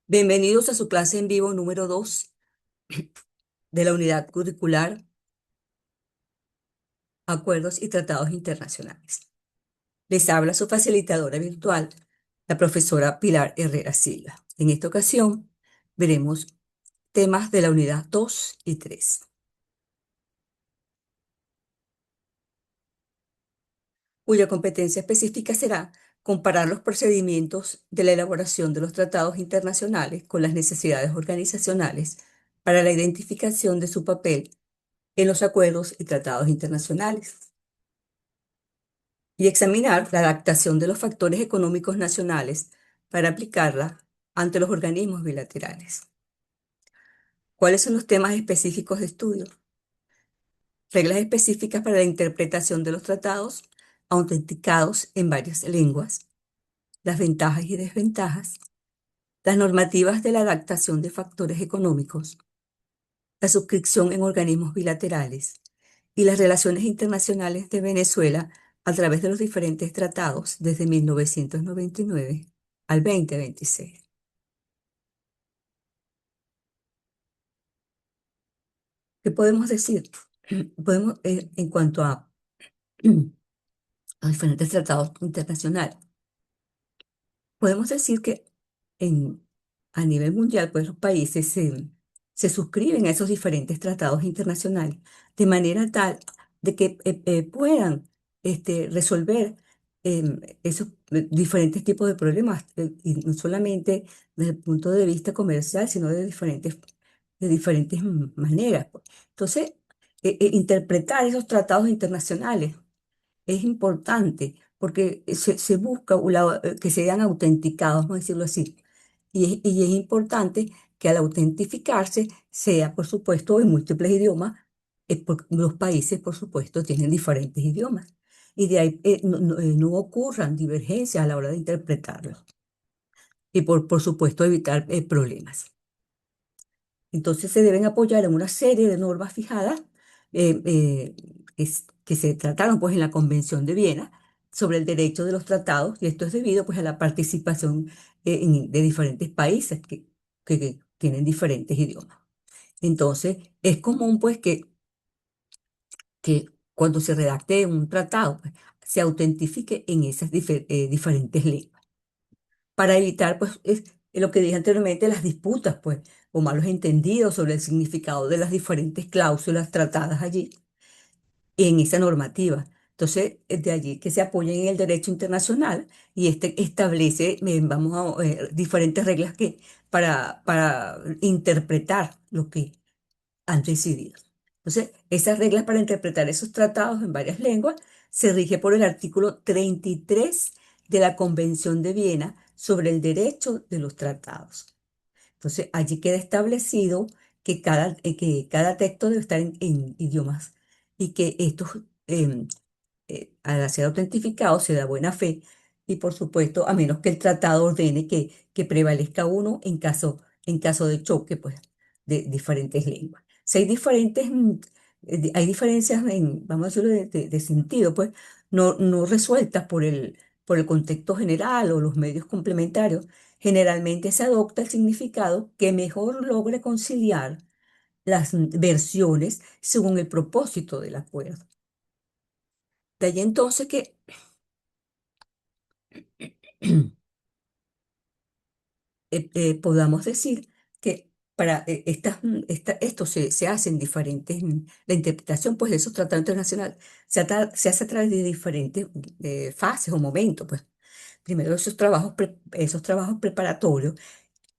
Bienvenidos a su clase en vivo número 2 de la unidad curricular Acuerdos y Tratados Internacionales. Les habla su facilitadora virtual, la profesora Pilar Herrera Silva. En esta ocasión veremos temas de la unidad 2 y 3, cuya competencia específica será comparar los procedimientos de la elaboración de los tratados internacionales con las necesidades organizacionales para la identificación de su papel en los acuerdos y tratados internacionales, y examinar la adaptación de los factores económicos nacionales para aplicarla ante los organismos bilaterales. ¿Cuáles son los temas específicos de estudio? Reglas específicas para la interpretación de los tratados autenticados en varias lenguas, las ventajas y desventajas, las normativas de la adaptación de factores económicos, la suscripción en organismos bilaterales y las relaciones internacionales de Venezuela a través de los diferentes tratados desde 1999 al 2026. ¿Qué podemos decir? Podemos, en cuanto a los diferentes tratados internacionales, podemos decir que en, a nivel mundial, pues los países se suscriben a esos diferentes tratados internacionales de manera tal de que puedan resolver esos diferentes tipos de problemas, y no solamente desde el punto de vista comercial, sino de diferentes maneras, pues. Entonces, interpretar esos tratados internacionales es importante porque se busca que sean autenticados, vamos a decirlo así. Y es importante que al autentificarse sea, por supuesto, en múltiples idiomas, porque los países, por supuesto, tienen diferentes idiomas. Y de ahí no ocurran divergencias a la hora de interpretarlos. Y por supuesto, evitar problemas. Entonces se deben apoyar en una serie de normas fijadas, que se trataron pues en la Convención de Viena sobre el derecho de los tratados, y esto es debido pues a la participación de diferentes países que tienen diferentes idiomas. Entonces es común pues que cuando se redacte un tratado pues, se autentifique en esas diferentes lenguas para evitar, pues, lo que dije anteriormente, las disputas, pues, o malos entendidos sobre el significado de las diferentes cláusulas tratadas allí en esa normativa. Entonces, de allí que se apoya en el derecho internacional y este establece, diferentes reglas para interpretar lo que han decidido. Entonces, esas reglas para interpretar esos tratados en varias lenguas se rige por el artículo 33 de la Convención de Viena sobre el derecho de los tratados. Entonces, allí queda establecido que cada texto debe estar en idiomas y que estos, al ser autentificados, se da buena fe y, por supuesto, a menos que el tratado ordene que prevalezca uno en caso de choque, pues, de diferentes lenguas. Si hay diferencias vamos a decirlo, de sentido, pues, no resueltas por el contexto general o los medios complementarios. Generalmente se adopta el significado que mejor logre conciliar las versiones según el propósito del acuerdo. De allí entonces que podamos decir que para esto se hace en diferentes, la interpretación pues, de esos tratados internacionales se hace a través de diferentes fases o momentos. Pues. Primero esos trabajos preparatorios,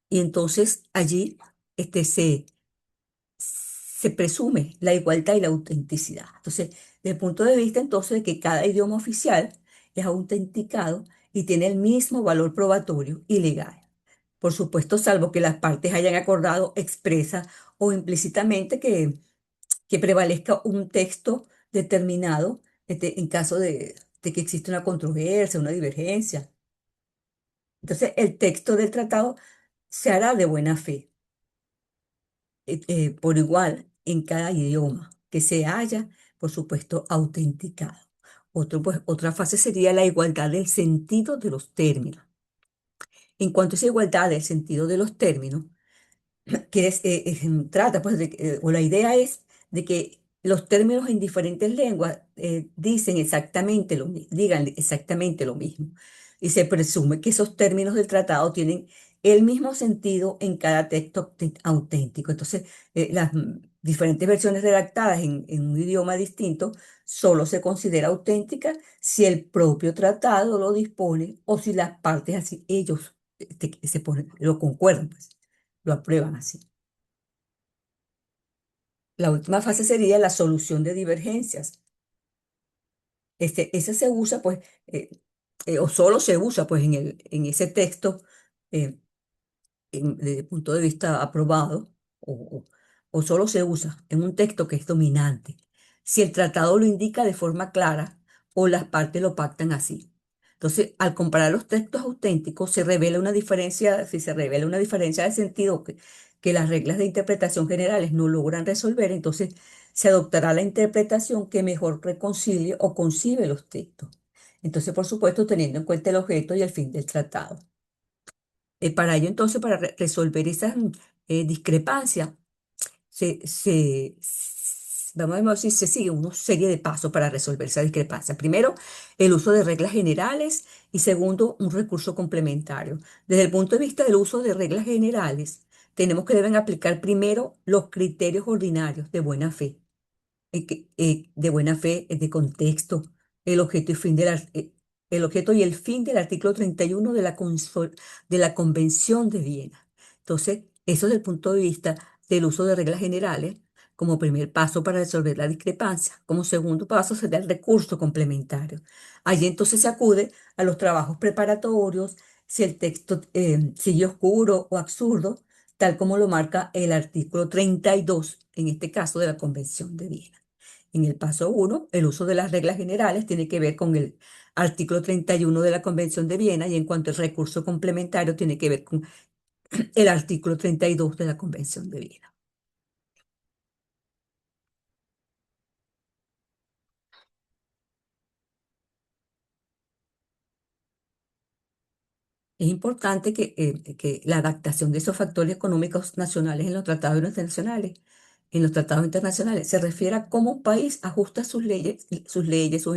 y entonces allí se presume la igualdad y la autenticidad. Entonces, desde el punto de vista entonces de que cada idioma oficial es autenticado y tiene el mismo valor probatorio y legal. Por supuesto, salvo que las partes hayan acordado expresa o implícitamente que prevalezca un texto determinado, en caso de que exista una controversia, una divergencia. Entonces, el texto del tratado se hará de buena fe, por igual en cada idioma que se haya, por supuesto, autenticado. Otra fase sería la igualdad del sentido de los términos. En cuanto a esa igualdad del sentido de los términos, trata, pues, o la idea es de que los términos en diferentes lenguas dicen exactamente digan exactamente lo mismo. Y se presume que esos términos del tratado tienen el mismo sentido en cada texto auténtico. Entonces, las diferentes versiones redactadas en un idioma distinto solo se considera auténtica si el propio tratado lo dispone o si las partes así, ellos se ponen, lo concuerdan, pues, lo aprueban así. La última fase sería la solución de divergencias. Esa se usa, pues, o solo se usa, pues, en ese texto, eh, desde el punto de vista aprobado, o, o- o solo se usa en un texto que es dominante, si el tratado lo indica de forma clara o las partes lo pactan así. Entonces, al comparar los textos auténticos, se revela una diferencia, si se revela una diferencia de sentido que las reglas de interpretación generales no logran resolver, entonces se adoptará la interpretación que mejor reconcilie o concibe los textos. Entonces, por supuesto, teniendo en cuenta el objeto y el fin del tratado. Para ello, entonces, para resolver esas discrepancias, vamos a ver si se sigue una serie de pasos para resolver esa discrepancia. Primero, el uso de reglas generales y segundo, un recurso complementario. Desde el punto de vista del uso de reglas generales, tenemos que deben aplicar primero los criterios ordinarios de buena fe de buena fe, de contexto, el objeto y fin el objeto y el fin del artículo 31 de de la Convención de Viena. Entonces, eso desde el punto de vista del uso de reglas generales, como primer paso para resolver la discrepancia. Como segundo paso sería el recurso complementario. Allí entonces se acude a los trabajos preparatorios, si el texto sigue oscuro o absurdo, tal como lo marca el artículo 32, en este caso de la Convención de Viena. En el paso uno, el uso de las reglas generales tiene que ver con el artículo 31 de la Convención de Viena y en cuanto al recurso complementario tiene que ver con el artículo 32 de la Convención de Viena. Es importante que la adaptación de esos factores económicos nacionales en los tratados internacionales, se refiere a cómo un país ajusta sus leyes, sus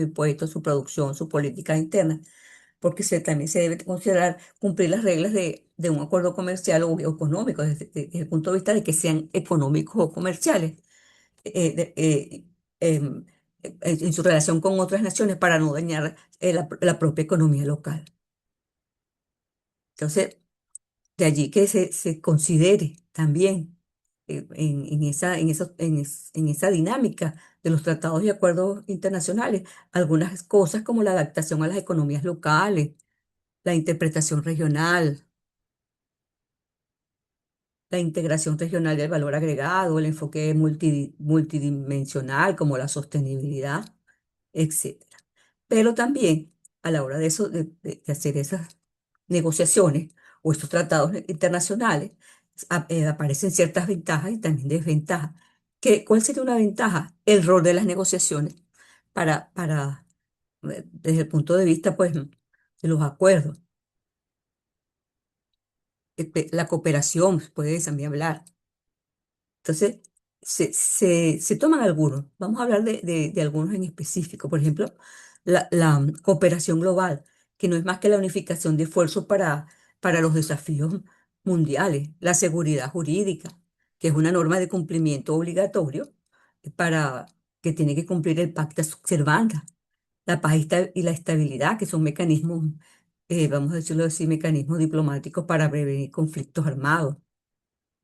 impuestos, su producción, su política interna, porque también se debe considerar cumplir las reglas de un acuerdo comercial o económico, desde el punto de vista de que sean económicos o comerciales, eh, de- eh, em, en su relación con otras naciones para no dañar la propia economía local. Entonces, de allí que se considere también en esa dinámica de los tratados y acuerdos internacionales algunas cosas como la adaptación a las economías locales, la interpretación regional, la integración regional del valor agregado, el enfoque multidimensional como la sostenibilidad, etcétera. Pero también a la hora de eso, de hacer esas negociaciones o estos tratados internacionales, aparecen ciertas ventajas y también desventajas. ¿Cuál sería una ventaja? El rol de las negociaciones desde el punto de vista, pues, de los acuerdos, la cooperación, puede también hablar. Entonces, se toman algunos. Vamos a hablar de algunos en específico. Por ejemplo, la cooperación global, que no es más que la unificación de esfuerzos para los desafíos mundiales. La seguridad jurídica, que es una norma de cumplimiento obligatorio para que tiene que cumplir el Pacta Sunt Servanda. La paz y la estabilidad, que son mecanismos, vamos a decirlo así, mecanismos diplomáticos para prevenir conflictos armados.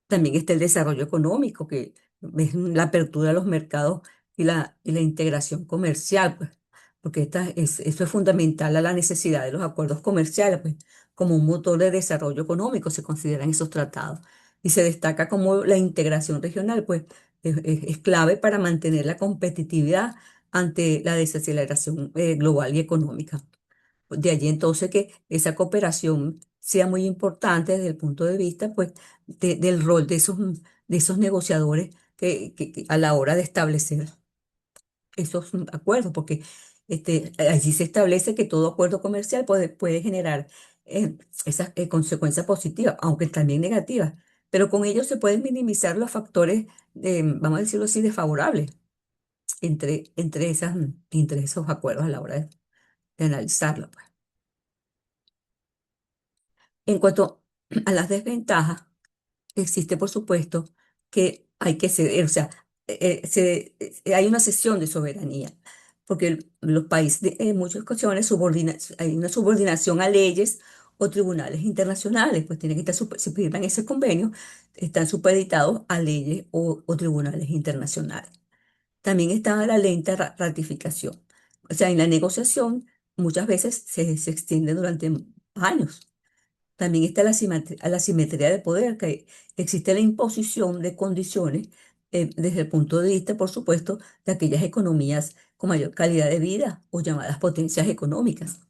También está el desarrollo económico, que es la apertura de los mercados y la integración comercial, pues, porque eso es fundamental a la necesidad de los acuerdos comerciales, pues, como un motor de desarrollo económico se consideran esos tratados. Y se destaca como la integración regional, pues, es clave para mantener la competitividad ante la desaceleración global y económica. De allí entonces que esa cooperación sea muy importante desde el punto de vista, pues, del rol de esos negociadores a la hora de establecer esos acuerdos, porque Allí se establece que todo acuerdo comercial puede generar eh, esas consecuencias positivas, aunque también negativas, pero con ello se pueden minimizar los factores, vamos a decirlo así, desfavorables entre esos acuerdos a la hora de analizarlo, pues. En cuanto a las desventajas, existe, por supuesto, que hay que ceder, o sea, hay una cesión de soberanía, porque los países en muchas ocasiones hay una subordinación a leyes o tribunales internacionales, pues tienen que estar, si firman ese convenio, están supeditados a leyes o tribunales internacionales. También está la lenta ratificación. O sea, en la negociación muchas veces se extiende durante años. También está la simetría de poder, que existe la imposición de condiciones desde el punto de vista, por supuesto, de aquellas economías con mayor calidad de vida o llamadas potencias económicas.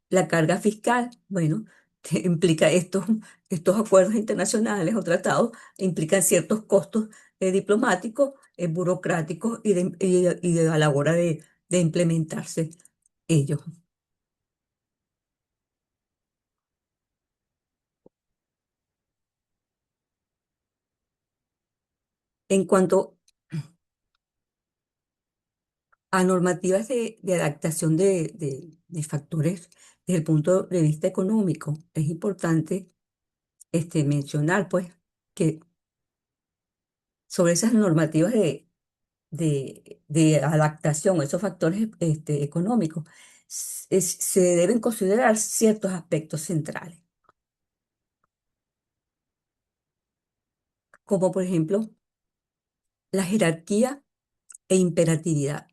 La carga fiscal, bueno, que implica estos acuerdos internacionales o tratados, implican ciertos costos diplomáticos, burocráticos a la hora de implementarse ellos. En cuanto a normativas de adaptación de factores desde el punto de vista económico, es importante mencionar pues que sobre esas normativas de adaptación a esos factores económicos se deben considerar ciertos aspectos centrales, como por ejemplo la jerarquía e imperatividad,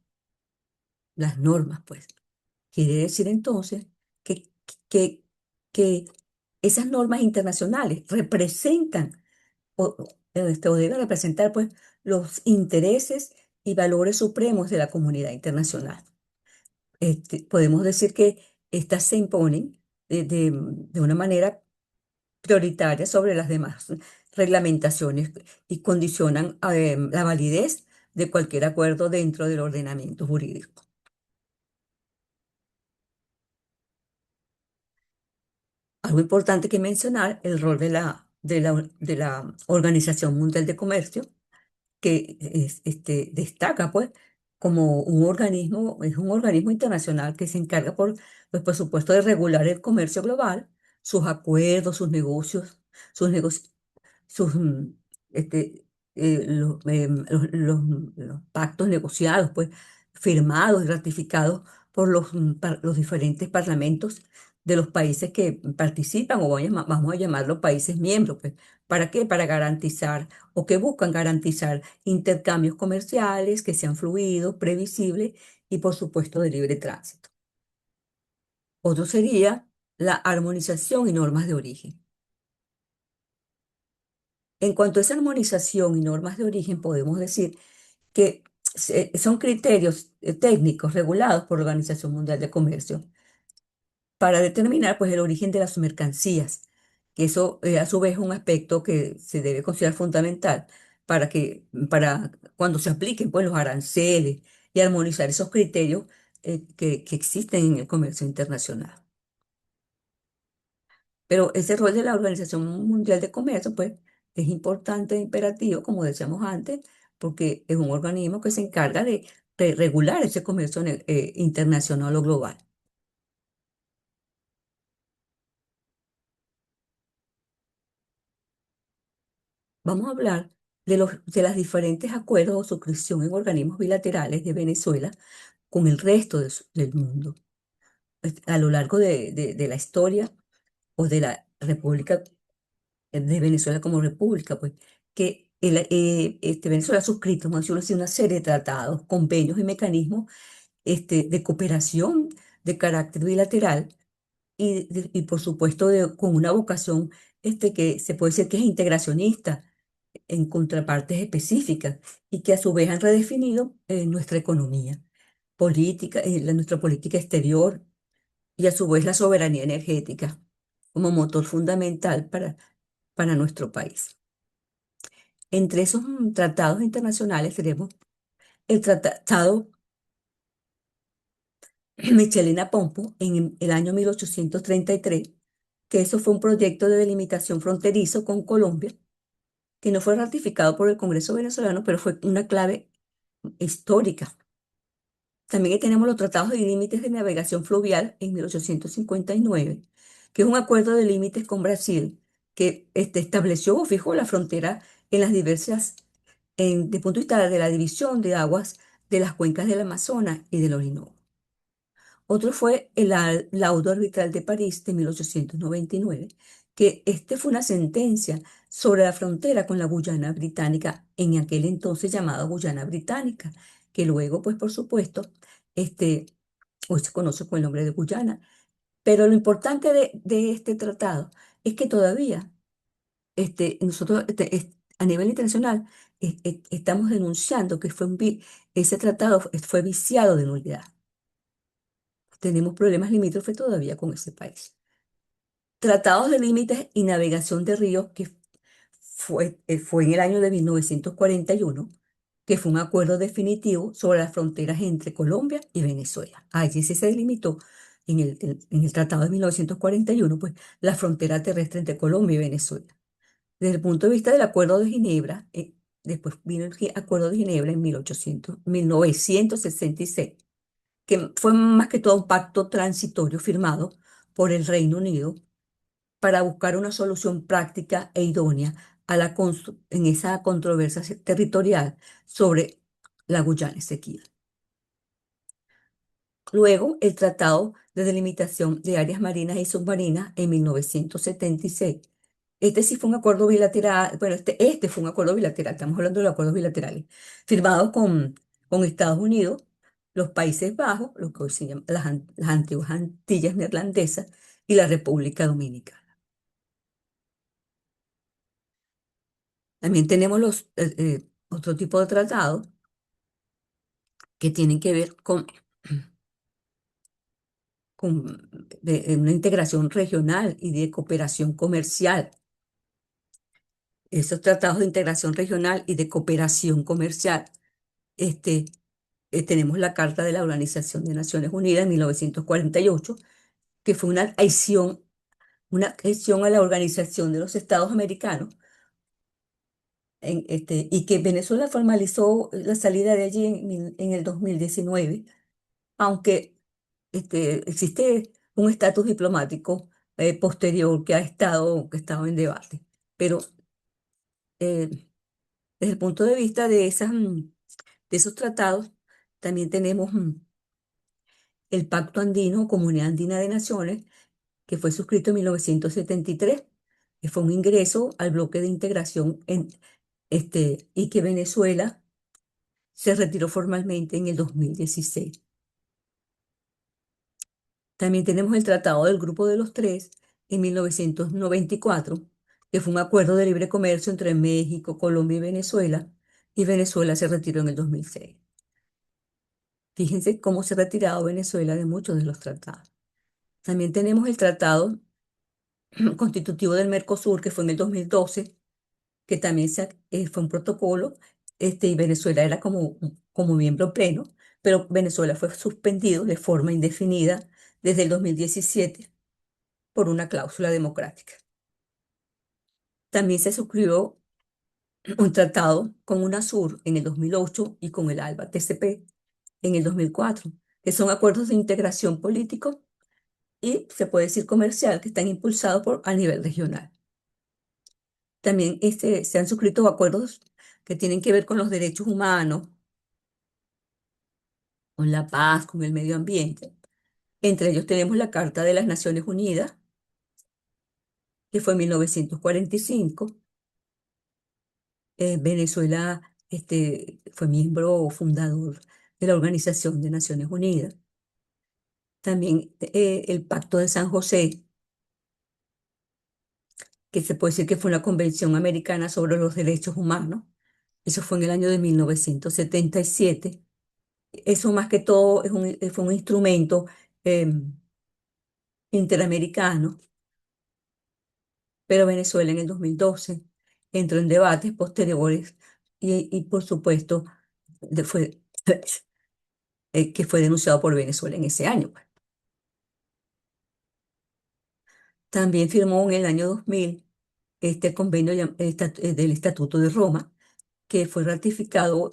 las normas pues. Quiere decir entonces que, que, que esas normas internacionales representan o deben representar pues los intereses y valores supremos de la comunidad internacional. Podemos decir que estas se imponen de una manera prioritaria sobre las demás reglamentaciones y condicionan la validez de cualquier acuerdo dentro del ordenamiento jurídico. Algo importante que mencionar, el rol de la Organización Mundial de Comercio, que destaca pues como es un organismo internacional que se encarga por supuesto de regular el comercio global, sus acuerdos, sus negocios, sus, este, los pactos negociados, pues, firmados y ratificados por los diferentes parlamentos de los países que participan, o vamos a llamarlos países miembros, pues. ¿Para qué? Para garantizar o que buscan garantizar intercambios comerciales que sean fluidos, previsibles y, por supuesto, de libre tránsito. Otro sería la armonización y normas de origen. En cuanto a esa armonización y normas de origen, podemos decir que son criterios técnicos regulados por la Organización Mundial de Comercio para determinar pues, el origen de las mercancías, que eso a su vez es un aspecto que se debe considerar fundamental para cuando se apliquen pues, los aranceles y armonizar esos criterios que existen en el comercio internacional. Pero ese rol de la Organización Mundial de Comercio, pues, es importante e imperativo, como decíamos antes, porque es un organismo que se encarga de regular ese comercio internacional o global. Vamos a hablar de las diferentes acuerdos o suscripción en organismos bilaterales de Venezuela con el resto del mundo. A lo largo de la historia o de la República de Venezuela como república, pues, que Venezuela ha suscrito, vamos a decirlo así, una serie de tratados, convenios y mecanismos de cooperación de carácter bilateral y por supuesto, con una vocación que se puede decir que es integracionista en contrapartes específicas y que a su vez han redefinido nuestra economía política, nuestra política exterior y a su vez la soberanía energética como motor fundamental para nuestro país. Entre esos tratados internacionales tenemos el tratado Michelena Pompo en el año 1833, que eso fue un proyecto de delimitación fronterizo con Colombia, que no fue ratificado por el Congreso venezolano, pero fue una clave histórica. También tenemos los tratados de límites de navegación fluvial en 1859, que es un acuerdo de límites con Brasil que estableció o fijó la frontera en las diversas, de punto de vista de la división de aguas de las cuencas del Amazonas y del Orinoco. Otro fue el laudo arbitral de París de 1899, que fue una sentencia sobre la frontera con la Guyana Británica, en aquel entonces llamada Guyana Británica, que luego, pues por supuesto, este, hoy se conoce con el nombre de Guyana. Pero lo importante de este tratado es que todavía nosotros a nivel internacional estamos denunciando que ese tratado fue viciado de nulidad. Tenemos problemas limítrofes todavía con ese país. Tratados de límites y navegación de ríos, que fue en el año de 1941, que fue un acuerdo definitivo sobre las fronteras entre Colombia y Venezuela. Allí sí se delimitó en el Tratado de 1941, pues la frontera terrestre entre Colombia y Venezuela. Desde el punto de vista del Acuerdo de Ginebra, después vino el Acuerdo de Ginebra en 1966, que fue más que todo un pacto transitorio firmado por el Reino Unido para buscar una solución práctica e idónea en esa controversia territorial sobre la Guyana Esequiba. Luego, el Tratado de Delimitación de Áreas Marinas y Submarinas en 1976. Este sí fue un acuerdo bilateral, bueno, este fue un acuerdo bilateral, estamos hablando de los acuerdos bilaterales, firmados con Estados Unidos, los Países Bajos, lo que hoy se llama las antiguas Antillas Neerlandesas, y la República Dominicana. También tenemos otro tipo de tratados que tienen que ver con una integración regional y de cooperación comercial. Esos tratados de integración regional y de cooperación comercial, este, tenemos la Carta de la Organización de Naciones Unidas en 1948, que fue una adhesión a la Organización de los Estados Americanos, y que Venezuela formalizó la salida de allí en el 2019, aunque existe un estatus diplomático posterior que ha estado en debate. Pero eh, desde el punto de vista de esos tratados, también tenemos el Pacto Andino, Comunidad Andina de Naciones, que fue suscrito en 1973, que fue un ingreso al bloque de integración y que Venezuela se retiró formalmente en el 2016. También tenemos el Tratado del Grupo de los Tres en 1994, que fue un acuerdo de libre comercio entre México, Colombia y Venezuela se retiró en el 2006. Fíjense cómo se ha retirado Venezuela de muchos de los tratados. También tenemos el Tratado Constitutivo del Mercosur, que fue en el 2012, que también fue un protocolo, y Venezuela era como miembro pleno, pero Venezuela fue suspendido de forma indefinida desde el 2017 por una cláusula democrática. También se suscribió un tratado con UNASUR en el 2008 y con el ALBA TCP en el 2004, que son acuerdos de integración político y se puede decir comercial que están impulsados a nivel regional. También se han suscrito acuerdos que tienen que ver con los derechos humanos, con la paz, con el medio ambiente. Entre ellos tenemos la Carta de las Naciones Unidas, que fue en 1945. Venezuela fue miembro fundador de la Organización de Naciones Unidas. También el Pacto de San José, que se puede decir que fue una convención americana sobre los derechos humanos. Eso fue en el año de 1977. Eso más que todo fue un instrumento eh, interamericano, pero Venezuela en el 2012 entró en debates posteriores y por supuesto, fue que fue denunciado por Venezuela en ese año, pues. También firmó en el año 2000 este convenio del Estatuto de Roma, que fue ratificado.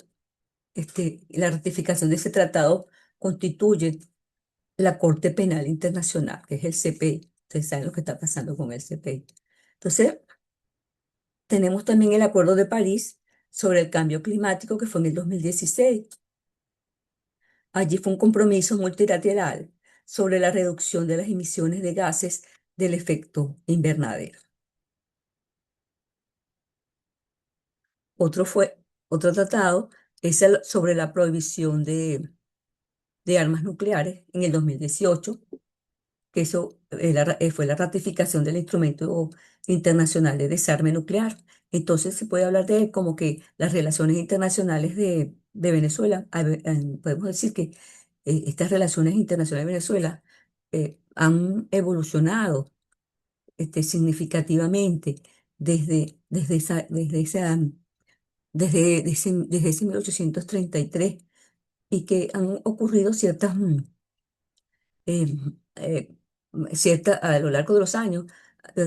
La ratificación de ese tratado constituye la Corte Penal Internacional, que es el CPI. Ustedes saben lo que está pasando con el CPI. Entonces, tenemos también el Acuerdo de París sobre el cambio climático, que fue en el 2016. Allí fue un compromiso multilateral sobre la reducción de las emisiones de gases del efecto invernadero. Otro fue, otro tratado es el sobre la prohibición de armas nucleares en el 2018, que eso fue la ratificación del Instrumento Internacional de Desarme Nuclear. Entonces se puede hablar de él como que las relaciones internacionales de Venezuela, podemos decir que estas relaciones internacionales de Venezuela han evolucionado significativamente desde ese 1833 y que han ocurrido eh, eh, a lo largo de los años,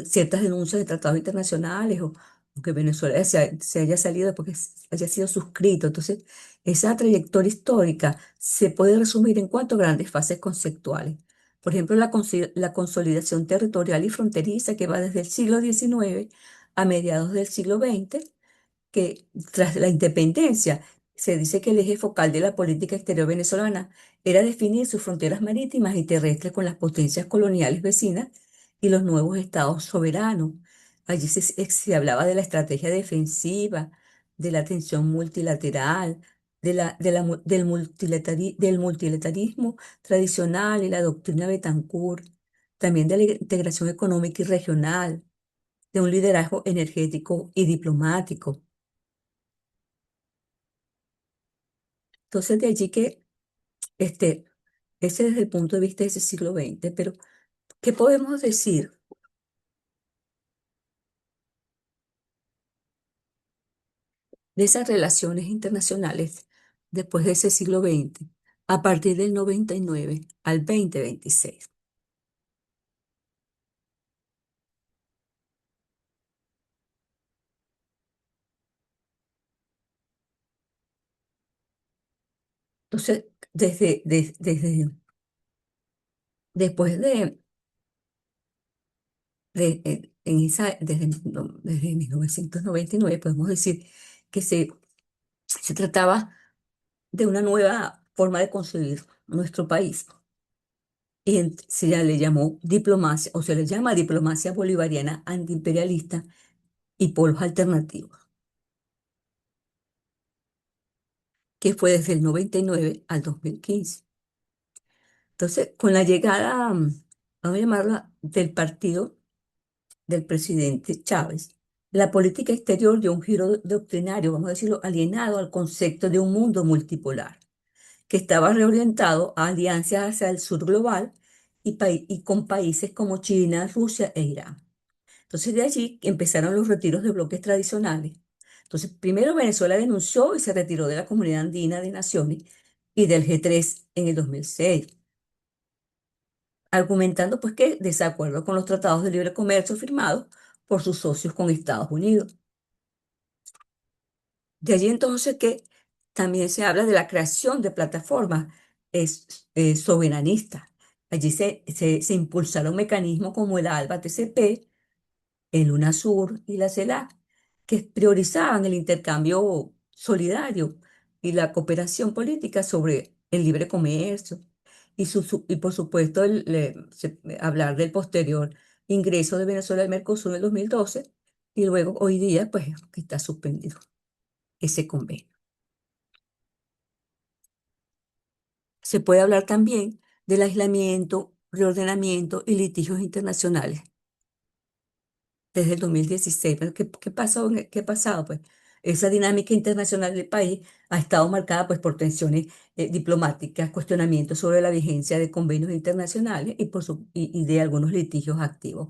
ciertas denuncias de tratados internacionales o que Venezuela se haya salido porque haya sido suscrito. Entonces, esa trayectoria histórica se puede resumir en cuatro grandes fases conceptuales. Por ejemplo, la consolidación territorial y fronteriza que va desde el siglo XIX a mediados del siglo XX, que tras la independencia se dice que el eje focal de la política exterior venezolana era definir sus fronteras marítimas y terrestres con las potencias coloniales vecinas y los nuevos estados soberanos. Allí se hablaba de la estrategia defensiva, de la tensión multilateral, del multilateralismo tradicional y la doctrina Betancourt, también de la integración económica y regional, de un liderazgo energético y diplomático. Entonces, de allí que este, ese desde el punto de vista de ese siglo XX, pero ¿qué podemos decir de esas relaciones internacionales después de ese siglo XX, a partir del 99 al 2026? Entonces, después desde 1999, podemos decir que se trataba de una nueva forma de construir nuestro país. Y se ya le llamó diplomacia, o se le llama diplomacia bolivariana antiimperialista y polos alternativos, que fue desde el 99 al 2015. Entonces, con la llegada, vamos a llamarla, del partido del presidente Chávez, la política exterior dio un giro doctrinario, vamos a decirlo, alienado al concepto de un mundo multipolar, que estaba reorientado a alianzas hacia el sur global y con países como China, Rusia e Irán. Entonces de allí empezaron los retiros de bloques tradicionales. Entonces primero Venezuela denunció y se retiró de la Comunidad Andina de Naciones y del G3 en el 2006, argumentando pues que desacuerdo con los tratados de libre comercio firmados por sus socios con Estados Unidos. De allí entonces que también se habla de la creación de plataformas soberanistas. Allí se impulsaron mecanismos como el ALBA-TCP, el UNASUR y la CELAC, que priorizaban el intercambio solidario y la cooperación política sobre el libre comercio y por supuesto hablar del posterior ingreso de Venezuela al Mercosur en el 2012 y luego hoy día pues que está suspendido ese convenio. Se puede hablar también del aislamiento, reordenamiento y litigios internacionales desde el 2016. Pero ¿qué pasó? ¿Qué ha pasado? Pues esa dinámica internacional del país ha estado marcada pues, por tensiones diplomáticas, cuestionamientos sobre la vigencia de convenios internacionales y de algunos litigios activos.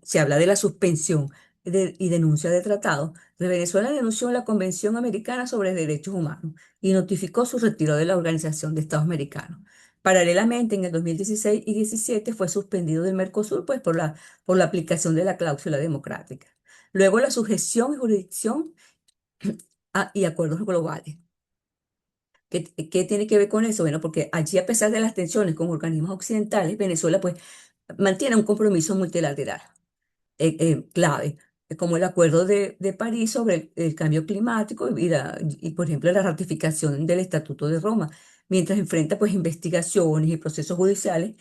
Se habla de la suspensión y denuncia de tratados, Venezuela denunció la Convención Americana sobre Derechos Humanos y notificó su retiro de la Organización de Estados Americanos. Paralelamente, en el 2016 y 2017 fue suspendido del Mercosur pues, por la aplicación de la cláusula democrática. Luego la sujeción y jurisdicción y acuerdos globales. ¿Qué tiene que ver con eso? Bueno, porque allí, a pesar de las tensiones con organismos occidentales, Venezuela pues mantiene un compromiso multilateral clave, como el Acuerdo de París sobre el cambio climático y, por ejemplo, la ratificación del Estatuto de Roma, mientras enfrenta pues investigaciones y procesos judiciales,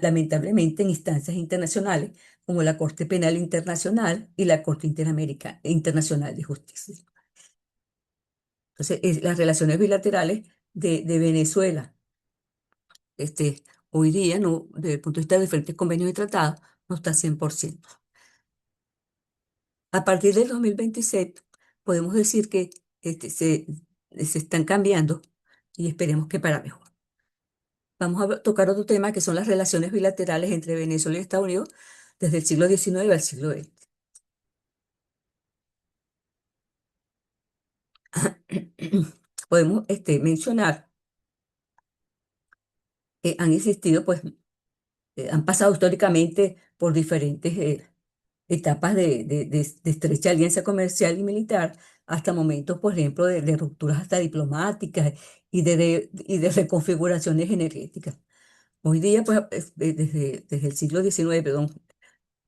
lamentablemente en instancias internacionales, como la Corte Penal Internacional y la Corte Interamericana, Internacional de Justicia. Entonces, las relaciones bilaterales de Venezuela, hoy día, no, desde el punto de vista de diferentes convenios y tratados, no está 100%. A partir del 2026 podemos decir que se están cambiando y esperemos que para mejor. Vamos a tocar otro tema que son las relaciones bilaterales entre Venezuela y Estados Unidos desde el siglo XIX al siglo XX. Podemos mencionar que han existido, pues, han pasado históricamente por diferentes etapas de estrecha alianza comercial y militar, hasta momentos, por ejemplo, de rupturas hasta diplomáticas y de reconfiguraciones energéticas. Hoy día, pues, desde el siglo XIX, perdón,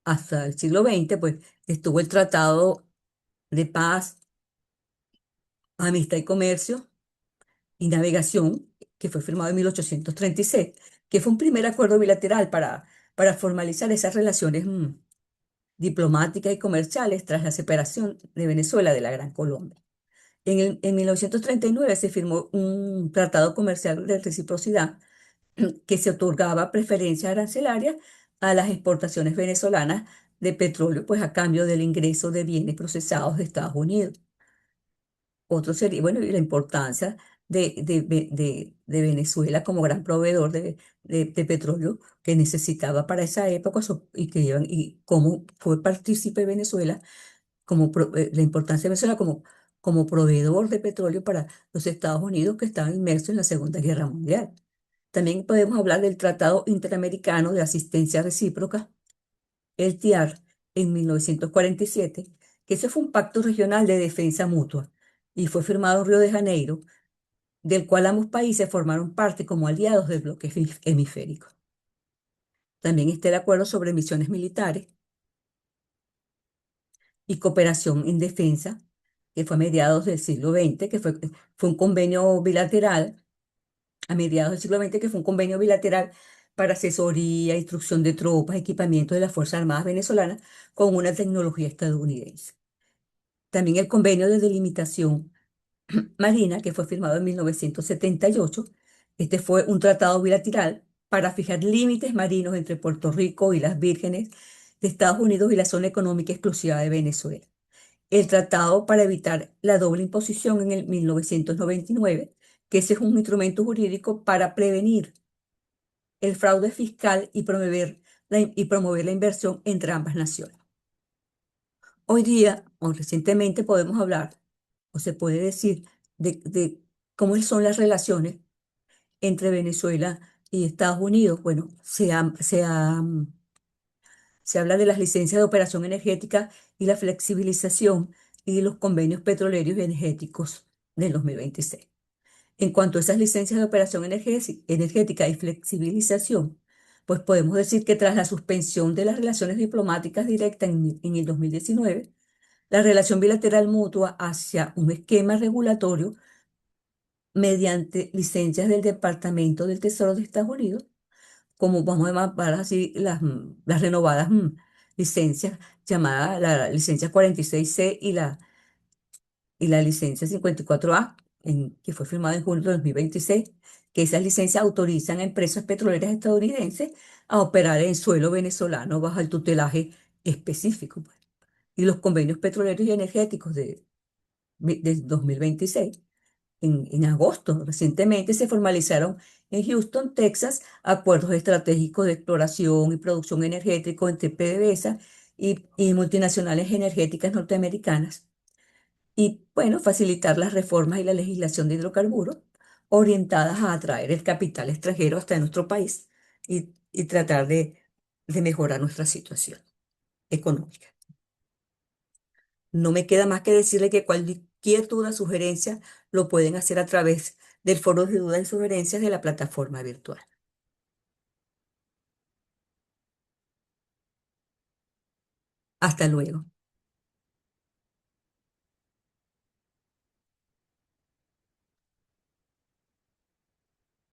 hasta el siglo XX, pues, estuvo el Tratado de Paz, Amistad y Comercio y Navegación, que fue firmado en 1836, que fue un primer acuerdo bilateral para formalizar esas relaciones diplomáticas y comerciales tras la separación de Venezuela de la Gran Colombia. En 1939 se firmó un tratado comercial de reciprocidad que se otorgaba preferencias arancelarias a las exportaciones venezolanas de petróleo, pues a cambio del ingreso de bienes procesados de Estados Unidos. Otro sería, bueno, y la importancia de Venezuela como gran proveedor de petróleo que necesitaba para esa época y cómo fue partícipe Venezuela, la importancia de Venezuela como proveedor de petróleo para los Estados Unidos que estaban inmersos en la Segunda Guerra Mundial. También podemos hablar del Tratado Interamericano de Asistencia Recíproca, el TIAR, en 1947, que ese fue un pacto regional de defensa mutua y fue firmado en Río de Janeiro, del cual ambos países formaron parte como aliados del bloque hemisférico. También está el acuerdo sobre misiones militares y cooperación en defensa, que fue a mediados del siglo XX, que fue un convenio bilateral a mediados del siglo XX, que fue un convenio bilateral para asesoría, instrucción de tropas, equipamiento de las Fuerzas Armadas venezolanas con una tecnología estadounidense. También el convenio de delimitación marina, que fue firmado en 1978. Este fue un tratado bilateral para fijar límites marinos entre Puerto Rico y las Vírgenes de Estados Unidos y la zona económica exclusiva de Venezuela. El tratado para evitar la doble imposición en el 1999, que ese es un instrumento jurídico para prevenir el fraude fiscal y promover la inversión entre ambas naciones. Hoy día, o recientemente, podemos hablar, o se puede decir, de cómo son las relaciones entre Venezuela y Estados Unidos. Bueno, se habla de las licencias de operación energética y la flexibilización y los convenios petroleros y energéticos del 2026. En cuanto a esas licencias de operación energética y flexibilización, pues podemos decir que tras la suspensión de las relaciones diplomáticas directas en el 2019, la relación bilateral mutua hacia un esquema regulatorio mediante licencias del Departamento del Tesoro de Estados Unidos, como vamos a llamar así las renovadas licencias, llamada la licencia 46C y la licencia 54A, que fue firmada en junio de 2026, que esas licencias autorizan a empresas petroleras estadounidenses a operar en suelo venezolano bajo el tutelaje específico, pues. Y los convenios petroleros y energéticos de 2026, en agosto recientemente se formalizaron en Houston, Texas, acuerdos estratégicos de exploración y producción energética entre PDVSA y multinacionales energéticas norteamericanas y, bueno, facilitar las reformas y la legislación de hidrocarburos orientadas a atraer el capital extranjero hasta nuestro país y tratar de mejorar nuestra situación económica. No me queda más que decirle que cualquier duda, sugerencia, lo pueden hacer a través del foro de dudas y sugerencias de la plataforma virtual. Hasta luego.